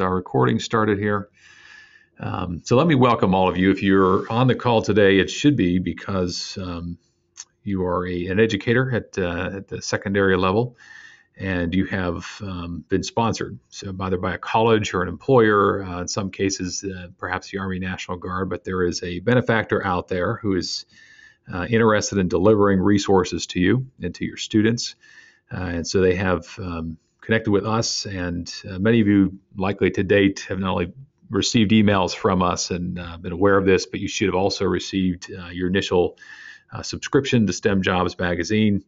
Our recording started here. So let me welcome all of you. If you're on the call today, it should be because you are an educator at the secondary level, and you have been sponsored, so either by a college or an employer, in some cases, perhaps the Army National Guard, but there is a benefactor out there who is interested in delivering resources to you and to your students. And so they have connected with us, and many of you likely to date have not only received emails from us and been aware of this, but you should have also received your initial subscription to STEM Jobs magazine.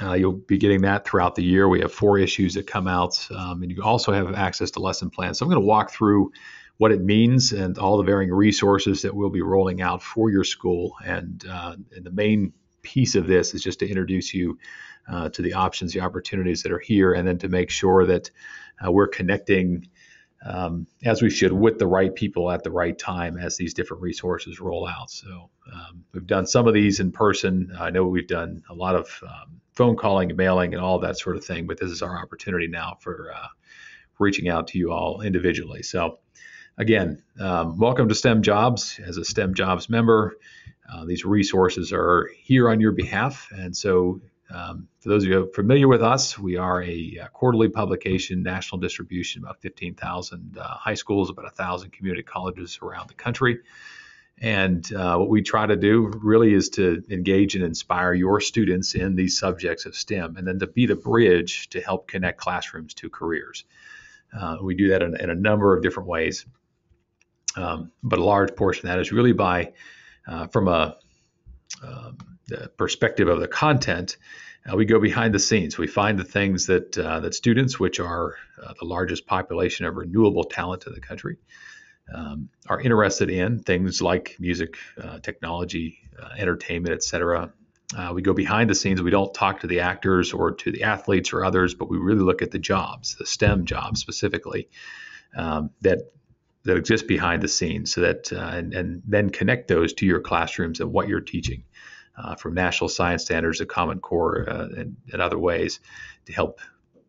You'll be getting that throughout the year. We have 4 issues that come out, and you also have access to lesson plans. So I'm going to walk through what it means and all the varying resources that we'll be rolling out for your school. And the main piece of this is just to introduce you to the options, the opportunities that are here, and then to make sure that we're connecting as we should with the right people at the right time as these different resources roll out. So we've done some of these in person. I know we've done a lot of phone calling and mailing and all that sort of thing, but this is our opportunity now for reaching out to you all individually. So again, welcome to STEM Jobs. As a STEM Jobs member, these resources are here on your behalf. And so for those of you familiar with us, we are a quarterly publication, national distribution, about 15,000 high schools, about 1,000 community colleges around the country. And what we try to do really is to engage and inspire your students in these subjects of STEM, and then to be the bridge to help connect classrooms to careers. We do that in a number of different ways, but a large portion of that is really by, from the perspective of the content, we go behind the scenes. We find the things that students, which are the largest population of renewable talent in the country, are interested in, things like music, technology, entertainment, etc. We go behind the scenes. We don't talk to the actors or to the athletes or others, but we really look at the jobs, the STEM jobs specifically, that exist behind the scenes, so that and then connect those to your classrooms and what you're teaching, from national science standards to Common Core and other ways to help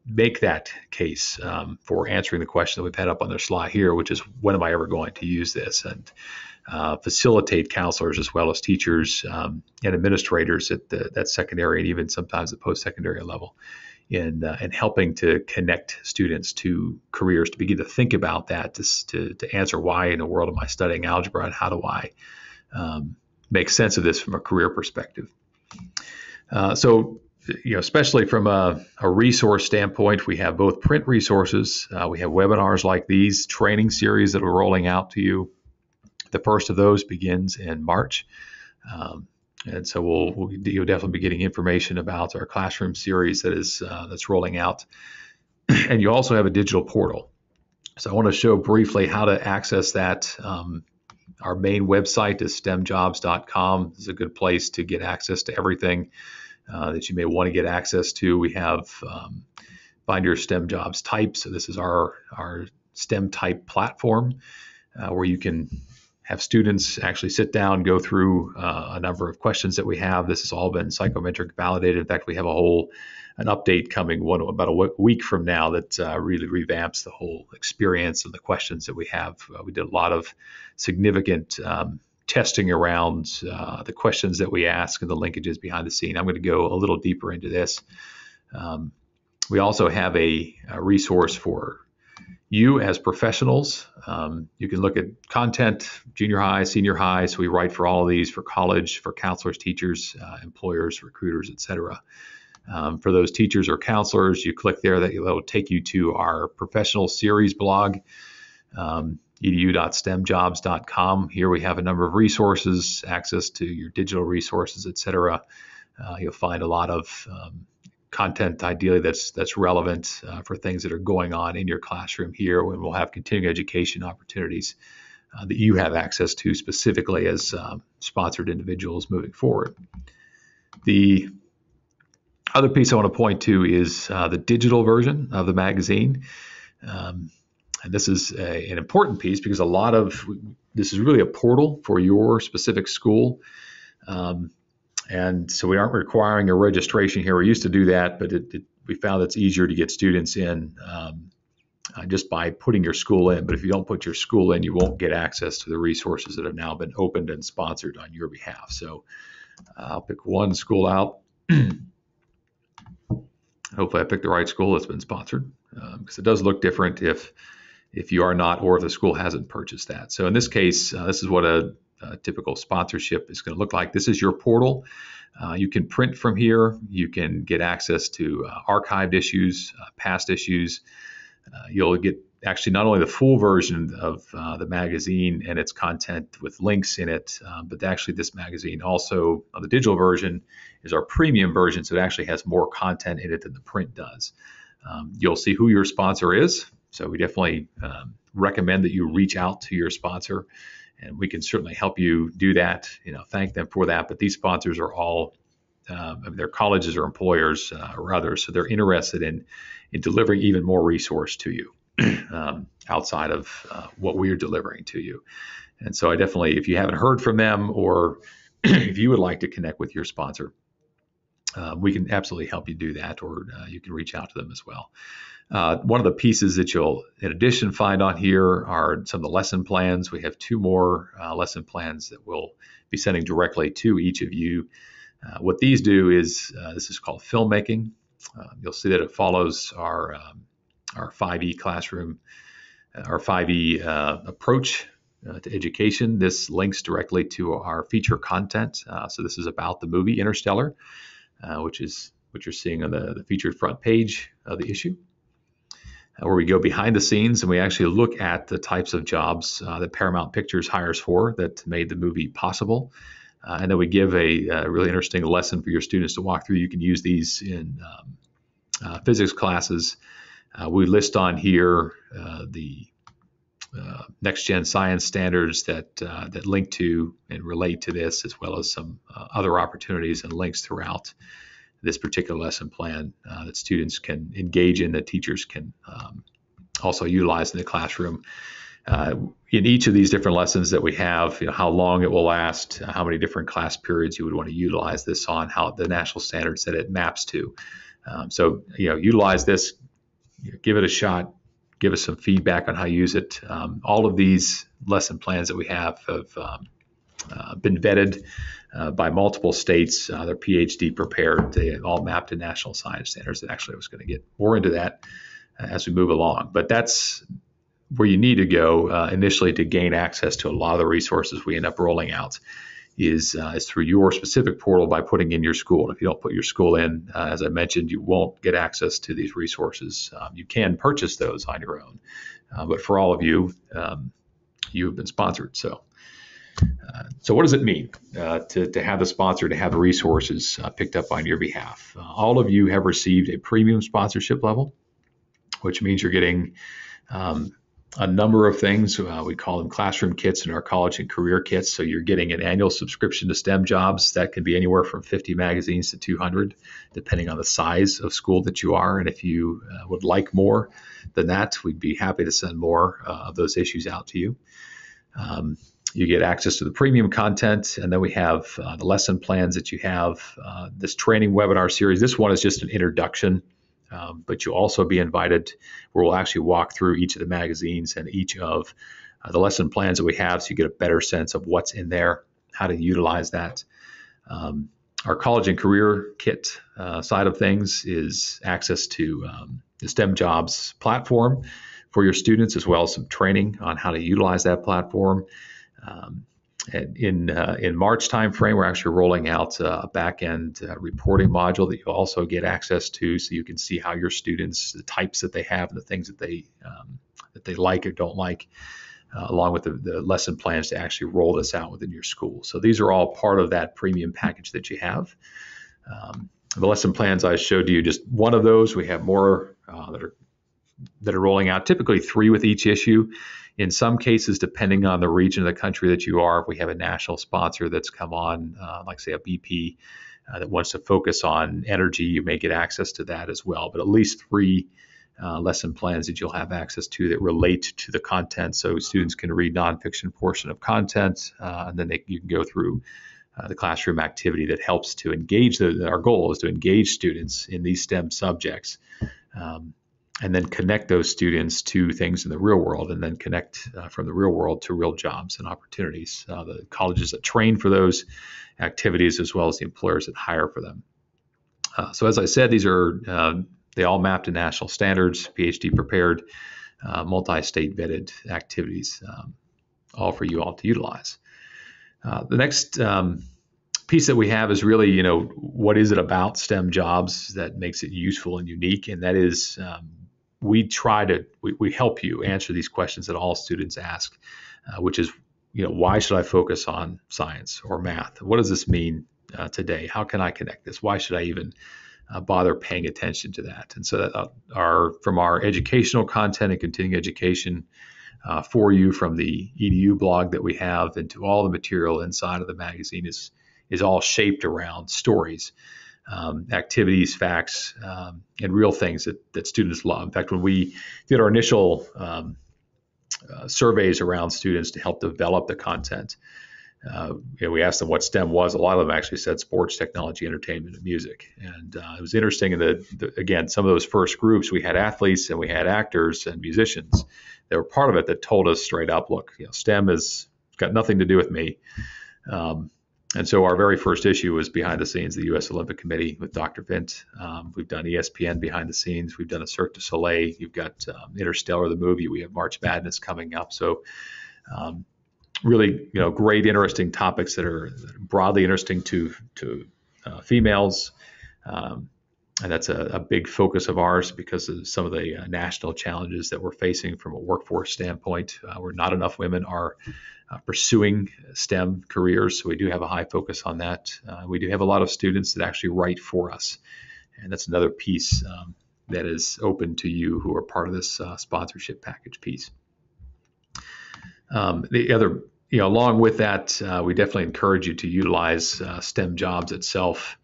make that case for answering the question that we've had up on their slide here, which is, when am I ever going to use this? And facilitate counselors as well as teachers and administrators at that secondary and even sometimes the post-secondary level in helping to connect students to careers, to begin to think about that, to answer why in the world am I studying algebra, and how do I make sense of this from a career perspective. So, especially from a resource standpoint, we have both print resources. We have webinars like these, training series that are rolling out to you. The first of those begins in March. And so you'll definitely be getting information about our classroom series that's rolling out. And you also have a digital portal. So I want to show briefly how to access that. Our main website is stemjobs.com. This is a good place to get access to everything that you may want to get access to. We have find your STEM jobs type. So this is our STEM type platform where you can have students actually sit down, go through a number of questions that we have. This has all been psychometric validated. In fact, we have an update coming about a week from now that really revamps the whole experience of the questions that we have. We did a lot of significant testing around the questions that we ask and the linkages behind the scene. I'm going to go a little deeper into this. We also have a resource for you as professionals. You can look at content, junior high, senior high. So we write for all of these, for college, for counselors, teachers, employers, recruiters, etc. For those teachers or counselors, you click there, that will take you to our professional series blog, edu.stemjobs.com. Here we have a number of resources, access to your digital resources, etc. You'll find a lot of content, ideally that's relevant for things that are going on in your classroom here, when we'll have continuing education opportunities that you have access to specifically as sponsored individuals moving forward. The other piece I want to point to is the digital version of the magazine. And this is an important piece because this is really a portal for your specific school. And so we aren't requiring a registration here. We used to do that, but we found it's easier to get students in just by putting your school in. But if you don't put your school in, you won't get access to the resources that have now been opened and sponsored on your behalf. So I'll pick one school out. Hopefully I picked the right school that's been sponsored, because it does look different if you are not, or if the school hasn't purchased that. So in this case, this is what a typical sponsorship is going to look like. This is your portal. You can print from here. You can get access to archived issues, past issues. You'll get actually not only the full version of the magazine and its content with links in it, but actually this magazine also, the digital version, is our premium version, so it actually has more content in it than the print does. You'll see who your sponsor is, so we definitely recommend that you reach out to your sponsor, and we can certainly help you do that. Thank them for that. But these sponsors are all they're colleges or employers or others, so they're interested in delivering even more resource to you outside of what we're delivering to you. And so I definitely, if you haven't heard from them, or if you would like to connect with your sponsor, we can absolutely help you do that, or you can reach out to them as well. One of the pieces that you'll, in addition, find on here are some of the lesson plans. We have 2 more lesson plans that we'll be sending directly to each of you. What these do is, this is called filmmaking. You'll see that it follows our 5E classroom, our 5E approach to education. This links directly to our feature content. So this is about the movie Interstellar, which is what you're seeing on the featured front page of the issue, where we go behind the scenes and we actually look at the types of jobs that Paramount Pictures hires for that made the movie possible. And then we give a really interesting lesson for your students to walk through. You can use these in physics classes. We list on here the next-gen science standards that link to and relate to this, as well as some other opportunities and links throughout this particular lesson plan that students can engage in, that teachers can also utilize in the classroom. In each of these different lessons that we have, how long it will last, how many different class periods you would want to utilize this on, how the national standards that it maps to. So utilize this, give it a shot, give us some feedback on how you use it. All of these lesson plans that we have been vetted by multiple states. They're PhD prepared. They all map to national science standards. And actually, I was going to get more into that as we move along. But that's where you need to go initially to gain access to a lot of the resources we end up rolling out, is through your specific portal by putting in your school. If you don't put your school in, as I mentioned, you won't get access to these resources. You can purchase those on your own, but for all of you, you have been sponsored. So what does it mean to have the sponsor, to have the resources picked up on your behalf? All of you have received a premium sponsorship level, which means you're getting a number of things. We call them classroom kits in our college and career kits. So you're getting an annual subscription to STEM jobs. That can be anywhere from 50 magazines to 200, depending on the size of school that you are. And if you would like more than that, we'd be happy to send more of those issues out to you. You get access to the premium content, and then we have the lesson plans that you have, this training webinar series. This one is just an introduction. But you'll also be invited, where we'll actually walk through each of the magazines and each of the lesson plans that we have, so you get a better sense of what's in there, how to utilize that. Our college and career kit side of things is access to the STEM jobs platform for your students, as well as some training on how to utilize that platform. And in March timeframe, we're actually rolling out a back-end reporting module that you'll also get access to, so you can see how your students, the types that they have, and the things that they like or don't like, along with the lesson plans to actually roll this out within your school. So these are all part of that premium package that you have. The lesson plans I showed you, just one of those. We have more that are rolling out, typically 3 with each issue. In some cases, depending on the region of the country that you are, if we have a national sponsor that's come on, like say a BP that wants to focus on energy, you may get access to that as well. But at least 3 lesson plans that you'll have access to that relate to the content, so students can read nonfiction portion of content, and then you can go through the classroom activity that helps to engage. Our goal is to engage students in these STEM subjects. and then connect those students to things in the real world, and then connect from the real world to real jobs and opportunities. The colleges that train for those activities, as well as the employers that hire for them. So as I said, these are they all map to national standards, PhD prepared, multi-state vetted activities, all for you all to utilize. The next piece that we have is really, what is it about STEM jobs that makes it useful and unique? And that is, we help you answer these questions that all students ask, which is, why should I focus on science or math? What does this mean today? How can I connect this? Why should I even bother paying attention to that? And so that from our educational content and continuing education for you, from the EDU blog that we have, and to all the material inside of the magazine is all shaped around stories, activities, facts, and real things that students love. In fact, when we did our initial surveys around students to help develop the content, we asked them what STEM was. A lot of them actually said sports, technology, entertainment, and music. And it was interesting in again, some of those first groups, we had athletes and we had actors and musicians that were part of it that told us straight up, look, STEM has got nothing to do with me. And so our very first issue was behind the scenes, the U.S. Olympic Committee with Dr. Vint. We've done ESPN behind the scenes. We've done a Cirque du Soleil. You've got Interstellar, the movie. We have March Madness coming up. So really, great, interesting topics that are broadly interesting to females. And that's a big focus of ours because of some of the national challenges that we're facing from a workforce standpoint, where not enough women are pursuing STEM careers. So we do have a high focus on that. We do have a lot of students that actually write for us. And that's another piece that is open to you who are part of this sponsorship package piece. The other, along with that, we definitely encourage you to utilize STEM Jobs itself.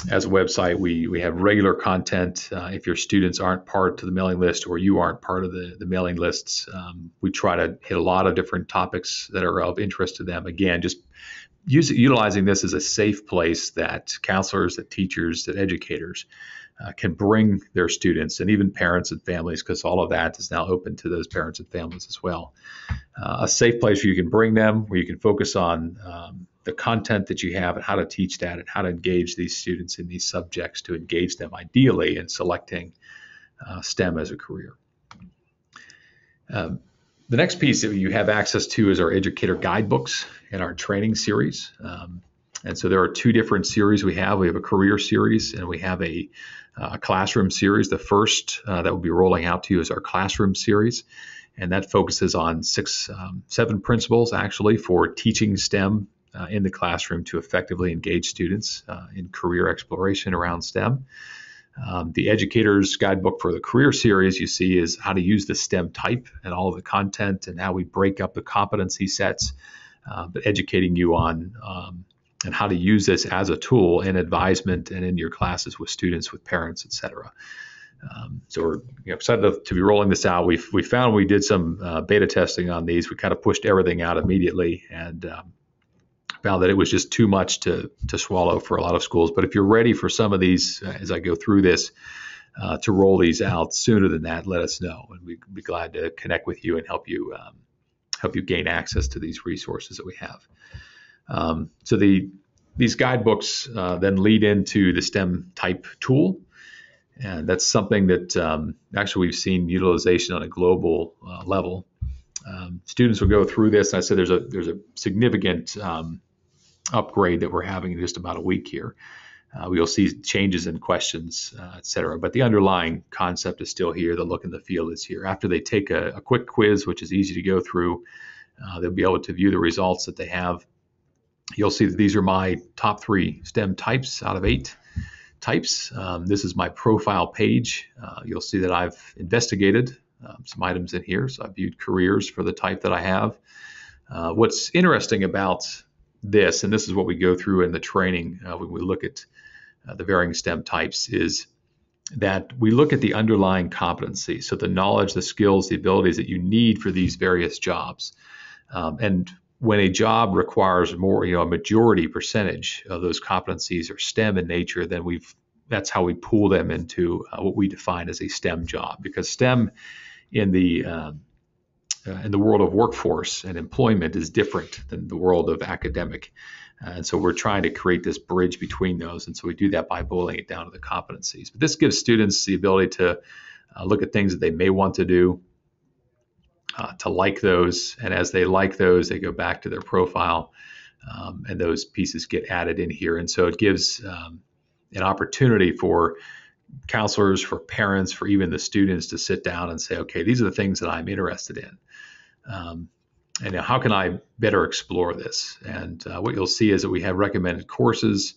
As a website, we have regular content. If your students aren't part of the mailing list, or you aren't part of the mailing lists, we try to hit a lot of different topics that are of interest to them. Again, just utilizing this as a safe place that counselors, that teachers, that educators can bring their students, and even parents and families, because all of that is now open to those parents and families as well. A safe place where you can bring them, where you can focus on the content that you have and how to teach that, and how to engage these students in these subjects to engage them ideally in selecting STEM as a career. The next piece that you have access to is our Educator guidebooks and our training series. And so there are two different series we have. We have a career series and we have a classroom series. The first that we'll be rolling out to you is our classroom series. And that focuses on 7 principles actually for teaching STEM in the classroom to effectively engage students in career exploration around STEM. The Educator's Guidebook for the Career Series, you see, is how to use the STEM type and all of the content and how we break up the competency sets, but educating you on and how to use this as a tool in advisement and in your classes with students, with parents, et cetera. So we're excited to be rolling this out. We found we did some beta testing on these. We kind of pushed everything out immediately and found that it was just too much to swallow for a lot of schools. But if you're ready for some of these, as I go through this, to roll these out sooner than that, let us know, and we'd be glad to connect with you and help you gain access to these resources that we have. So these guidebooks then lead into the STEM type tool, and that's something that actually we've seen utilization on a global level. Students will go through this, and I said there's a significant upgrade that we're having in just about a week here. We'll see changes in questions, et cetera, but the underlying concept is still here. The look and the feel is here. After they take a quick quiz, which is easy to go through, they'll be able to view the results that they have. You'll see that these are my top 3 STEM types out of 8 types. This is my profile page. You'll see that I've investigated some items in here. So I've viewed careers for the type that I have. What's interesting about this, and this is what we go through in the training when we look at the varying STEM types, is that we look at the underlying competency. So the knowledge, the skills, the abilities that you need for these various jobs. And when a job requires more, a majority percentage of those competencies are STEM in nature, then we've that's how we pull them into what we define as a STEM job, because STEM in the world of workforce and employment is different than the world of academic. And so we're trying to create this bridge between those. And so we do that by boiling it down to the competencies. But this gives students the ability to look at things that they may want to do, to like those. And as they like those, they go back to their profile, and those pieces get added in here. And so it gives an opportunity for counselors, for parents, for even the students to sit down and say, okay, these are the things that I'm interested in. And how can I better explore this? And what you'll see is that we have recommended courses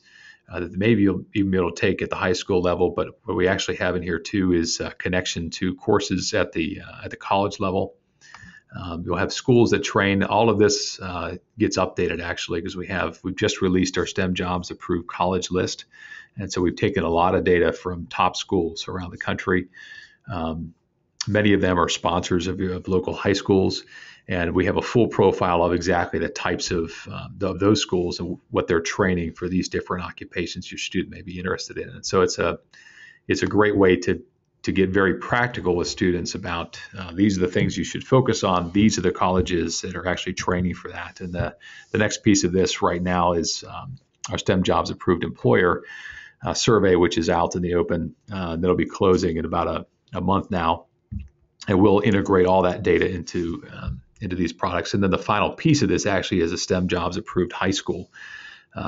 that maybe you'll even be able to take at the high school level, but what we actually have in here too is a connection to courses at the college level. You'll have schools that train. All of this gets updated actually, because we've just released our STEM jobs approved college list. And so we've taken a lot of data from top schools around the country. Many of them are sponsors of local high schools, and we have a full profile of exactly the types of those schools and what they're training for these different occupations your student may be interested in. And so it's a great way to get very practical with students about these are the things you should focus on. These are the colleges that are actually training for that. And the next piece of this right now is our STEM Jobs Approved Employer survey, which is out in the open. That'll be closing in about a month now. And we'll integrate all that data into these products. And then the final piece of this actually is a STEM Jobs Approved High School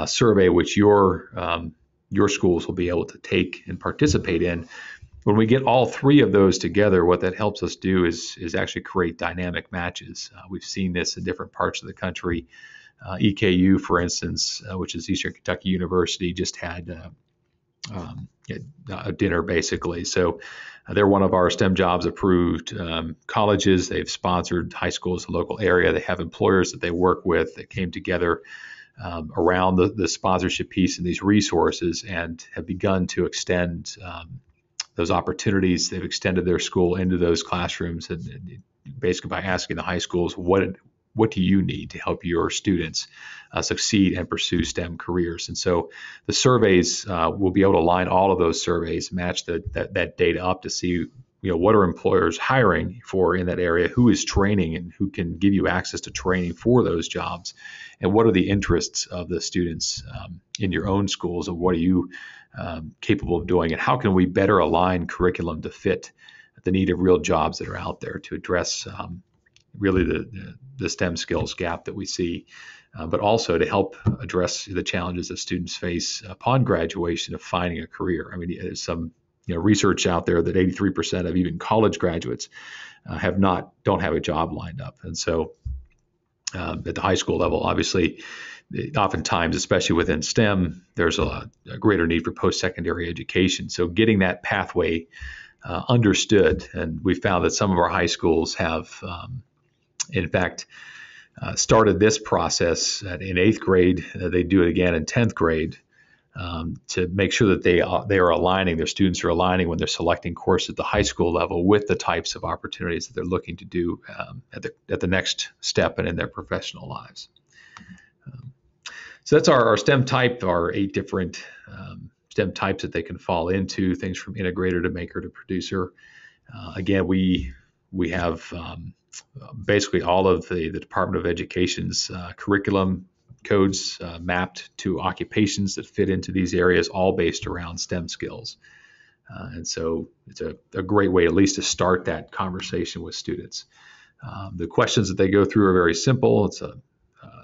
survey, which your schools will be able to take and participate in. When we get all three of those together, what that helps us do is actually create dynamic matches. We've seen this in different parts of the country. EKU, for instance, which is Eastern Kentucky University, just had a dinner basically. So they're one of our STEM Jobs approved colleges. They've sponsored high schools in the local area. They have employers that they work with that came together around the sponsorship piece and these resources, and have begun to extend those opportunities. They've extended their school into those classrooms, and basically by asking the high schools, what do you need to help your students succeed and pursue STEM careers? And so the surveys, will be able to line all of those surveys, match that data up to see, what are employers hiring for in that area, who is training and who can give you access to training for those jobs, and what are the interests of the students in your own schools, and what are you capable of doing, and how can we better align curriculum to fit the need of real jobs that are out there to address really the STEM skills gap that we see, but also to help address the challenges that students face upon graduation of finding a career. I mean, there's some research out there that 83% of even college graduates don't have a job lined up. And so at the high school level, obviously, oftentimes, especially within STEM, there's a greater need for post-secondary education. So getting that pathway understood, and we found that some of our high schools have in fact, started this process in 8th grade. They do it again in 10th grade to make sure that they are aligning, their students are aligning when they're selecting courses at the high school level with the types of opportunities that they're looking to do at the next step and in their professional lives. So that's our STEM type, our 8 different STEM types that they can fall into, things from integrator to maker to producer. Again, we have basically all of the Department of Education's curriculum codes mapped to occupations that fit into these areas, all based around STEM skills. And so it's a great way at least to start that conversation with students. The questions that they go through are very simple.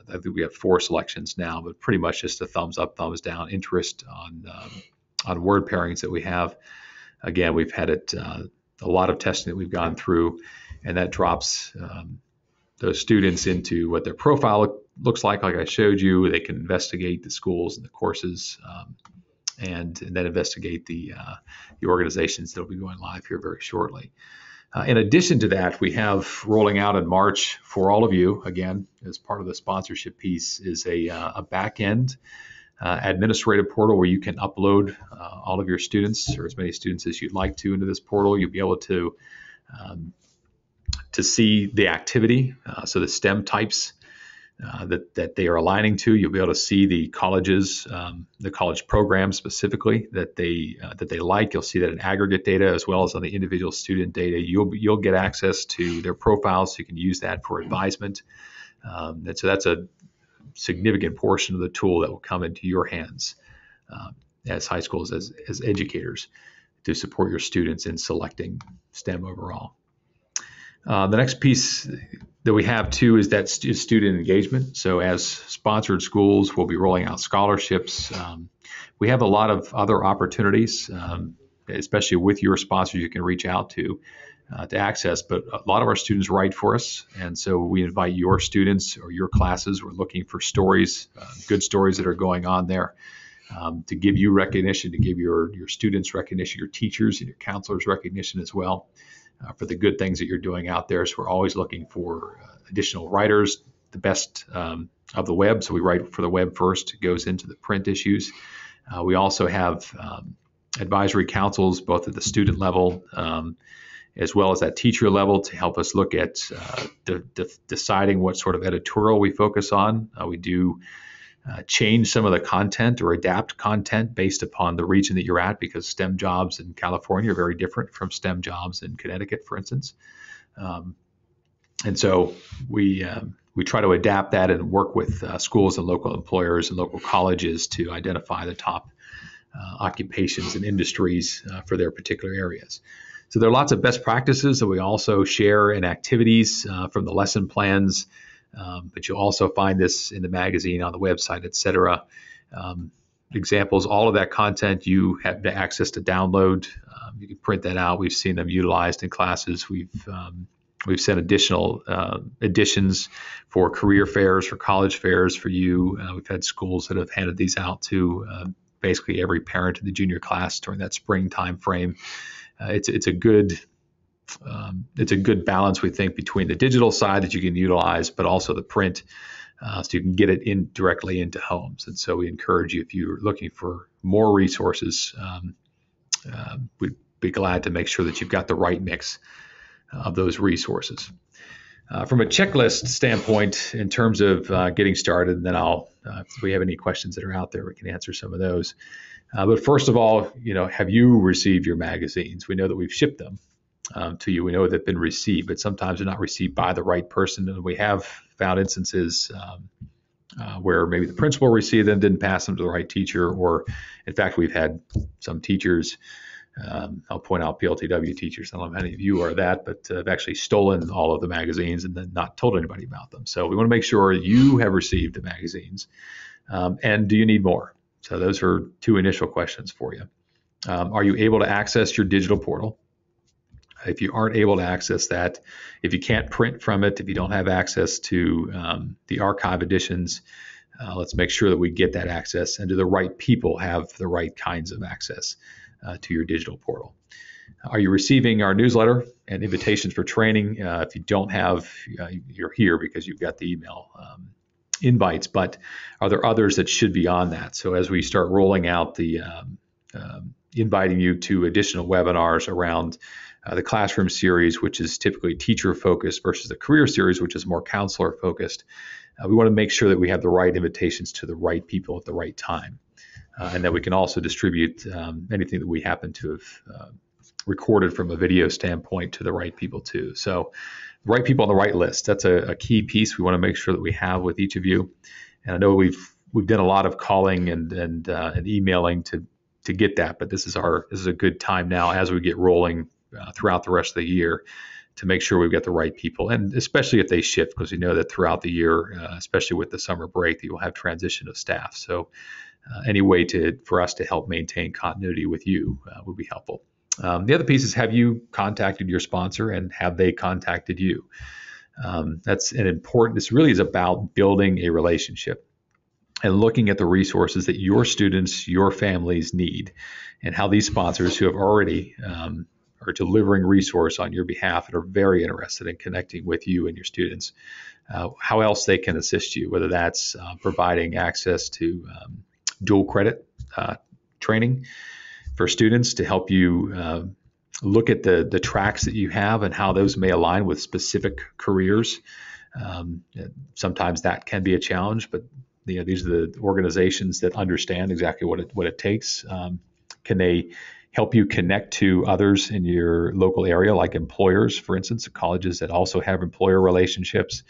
I think we have 4 selections now, but pretty much just a thumbs up, thumbs down, interest on word pairings that we have. Again, we've had a lot of testing that we've gone through, and that drops those students into what their profile looks like I showed you. They can investigate the schools and the courses, and then investigate the organizations that will be going live here very shortly. In addition to that, we have rolling out in March for all of you, again, as part of the sponsorship piece, is a back-end administrative portal where you can upload all of your students, or as many students as you'd like to, into this portal. You'll be able to see the activity, so the STEM types that they are aligning to. You'll be able to see the colleges, the college programs specifically that they like. You'll see that in aggregate data as well as on the individual student data. You'll get access to their profiles, so you can use that for advisement. And so that's a significant portion of the tool that will come into your hands as high schools, as educators, to support your students in selecting STEM overall. The next piece that we have too is that student engagement. So as sponsored schools, we'll be rolling out scholarships. We have a lot of other opportunities, especially with your sponsors you can reach out to access, but a lot of our students write for us. And so we invite your students or your classes. We're looking for stories, good stories that are going on there, to give you recognition, to give your students recognition, your teachers and your counselors recognition as well. For the good things that you're doing out there. So we're always looking for additional writers, the best of the web. So we write for the web first, it goes into the print issues. We also have advisory councils, both at the student level as well as that teacher level, to help us look at deciding what sort of editorial we focus on. We do change some of the content or adapt content based upon the region that you're at, because STEM jobs in California are very different from STEM jobs in Connecticut, for instance. And so we try to adapt that and work with schools and local employers and local colleges to identify the top occupations and industries for their particular areas. So there are lots of best practices that we also share in activities from the lesson plans. But you'll also find this in the magazine, on the website, etc. Examples, all of that content you have access to download. You can print that out. We've seen them utilized in classes. We've sent additional editions for career fairs, for college fairs for you. We've had schools that have handed these out to basically every parent in the junior class during that spring time frame. It's a good balance, we think, between the digital side that you can utilize, but also the print, so you can get it in directly into homes. And so we encourage you, if you're looking for more resources, we'd be glad to make sure that you've got the right mix of those resources. From a checklist standpoint, in terms of getting started, and then if we have any questions that are out there, we can answer some of those. But first of all, have you received your magazines? We know that we've shipped them to you. We know they've been received, but sometimes they're not received by the right person. And we have found instances where maybe the principal received them, didn't pass them to the right teacher, or in fact, we've had some teachers, I'll point out PLTW teachers, I don't know how many of you are that, but have actually stolen all of the magazines and then not told anybody about them. So we want to make sure you have received the magazines. And do you need more? So those are two initial questions for you. Are you able to access your digital portal? If you aren't able to access that, if you can't print from it, if you don't have access to the archive editions, let's make sure that we get that access, and do the right people have the right kinds of access to your digital portal. Are you receiving our newsletter and invitations for training? If you don't have, you're here because you've got the email invites, but are there others that should be on that? So as we start rolling out the inviting you to additional webinars around the classroom series, which is typically teacher focused, versus the career series, which is more counselor focused, we want to make sure that we have the right invitations to the right people at the right time, and that we can also distribute anything that we happen to have recorded from a video standpoint to the right people too. So the right people on the right list, that's a key piece we want to make sure that we have with each of you. And I know we've done a lot of calling and emailing to get that, but this is a good time now as we get rolling throughout the rest of the year to make sure we've got the right people, and especially if they shift, because we know that throughout the year, especially with the summer break, that you'll have transition of staff. So any way for us to help maintain continuity with you would be helpful. The other piece is, have you contacted your sponsor, and have they contacted you? That's an important, this really is about building a relationship and looking at the resources that your students, your families need, and how these sponsors who have already are delivering resource on your behalf and are very interested in connecting with you and your students, how else they can assist you, whether that's providing access to dual credit training for students to help you look at the tracks that you have and how those may align with specific careers. Um, Sometimes that can be a challenge, but these are the organizations that understand exactly what it takes. Can they help you connect to others in your local area, like employers, for instance, colleges that also have employer relationships?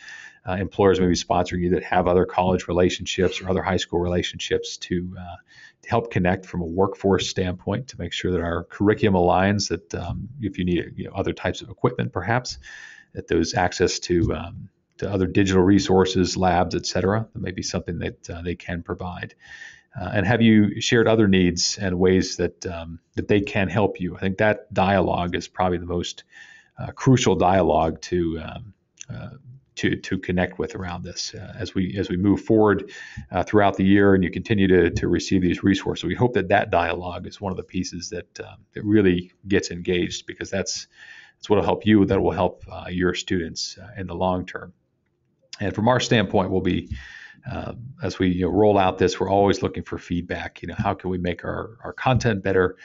Employers may be sponsoring you that have other college relationships or other high school relationships to help connect from a workforce standpoint, to make sure that our curriculum aligns, that if you need other types of equipment, perhaps, that those access to other digital resources, labs, et cetera, that may be something that they can provide. And have you shared other needs and ways that they can help you? I think that dialogue is probably the most crucial dialogue to connect with around this as we move forward throughout the year, and you continue to receive these resources. We hope that dialogue is one of the pieces that really gets engaged, because that's what will help you. That will help your students in the long term. And from our standpoint, we'll be as we roll out this, we're always looking for feedback. How can we make our content better?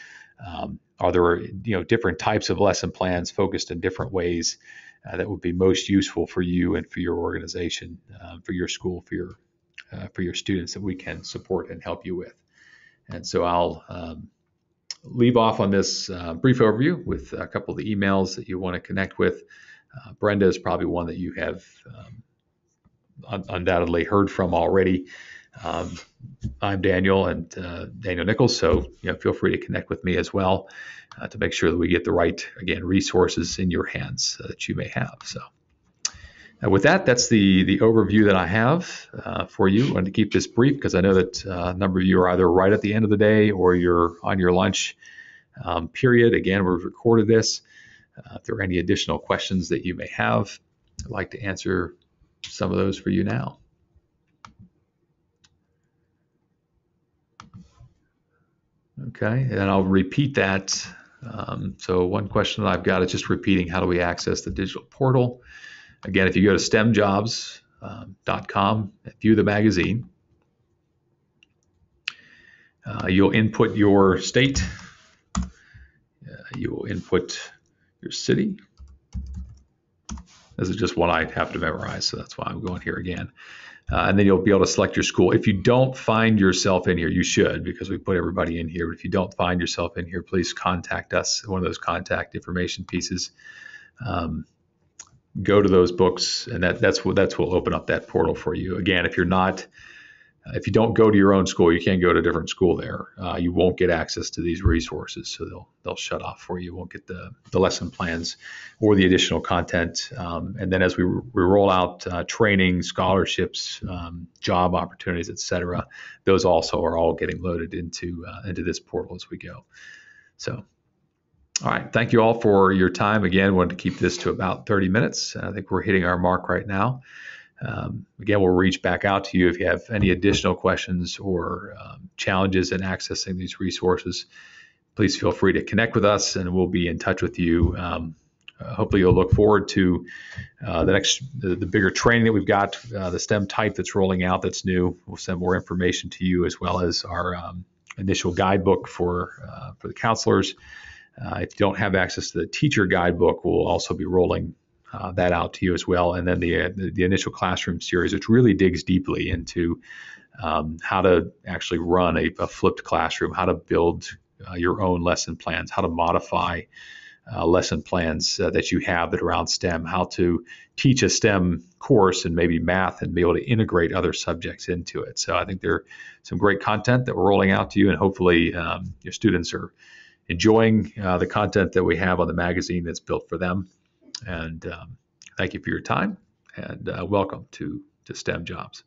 Are there different types of lesson plans focused in different ways that would be most useful for you and for your organization, for your school, for your students, that we can support and help you with? And so I'll leave off on this brief overview with a couple of the emails that you want to connect with. Brenda is probably one that you have undoubtedly heard from already. I'm Daniel, and Daniel Nichols, so feel free to connect with me as well to make sure that we get the right, again, resources in your hands that you may have. So with that, that's the overview that I have for you. I wanted to keep this brief because I know that a number of you are either right at the end of the day or you're on your lunch period. Again, we've recorded this. If there are any additional questions that you may have, I'd like to answer some of those for you now. Okay, and I'll repeat that. So one question that I've got is just repeating, how do we access the digital portal? Again, if you go to stemjobs.com and view the magazine, you'll input your state, you will input your city. This is just one I have to memorize, so that's why I'm going here again. And then you'll be able to select your school. If you don't find yourself in here, you should, because we put everybody in here. But if you don't find yourself in here, please contact us. One of those contact information pieces. Go to those books, and that's what will open up that portal for you. Again, if you don't go to your own school, you can't go to a different school there. You won't get access to these resources, so they'll shut off for you. You won't get the lesson plans or the additional content. And then as we roll out training, scholarships, job opportunities, et cetera, those also are all getting loaded into this portal as we go. So, all right. Thank you all for your time. Again, wanted to keep this to about 30 minutes. I think we're hitting our mark right now. Again, we'll reach back out to you if you have any additional questions or challenges in accessing these resources. Please feel free to connect with us, and we'll be in touch with you. Hopefully, you'll look forward to the bigger training that we've got, the STEM type that's rolling out that's new. We'll send more information to you, as well as our initial guidebook for the counselors. If you don't have access to the teacher guidebook, we'll also be rolling that out to you as well. And then the initial classroom series, which really digs deeply into how to actually run a flipped classroom, how to build your own lesson plans, how to modify lesson plans that you have that are around STEM, how to teach a STEM course and maybe math and be able to integrate other subjects into it. So I think there's some great content that we're rolling out to you, and hopefully your students are enjoying the content that we have on the magazine that's built for them. And thank you for your time, and welcome to STEM Jobs.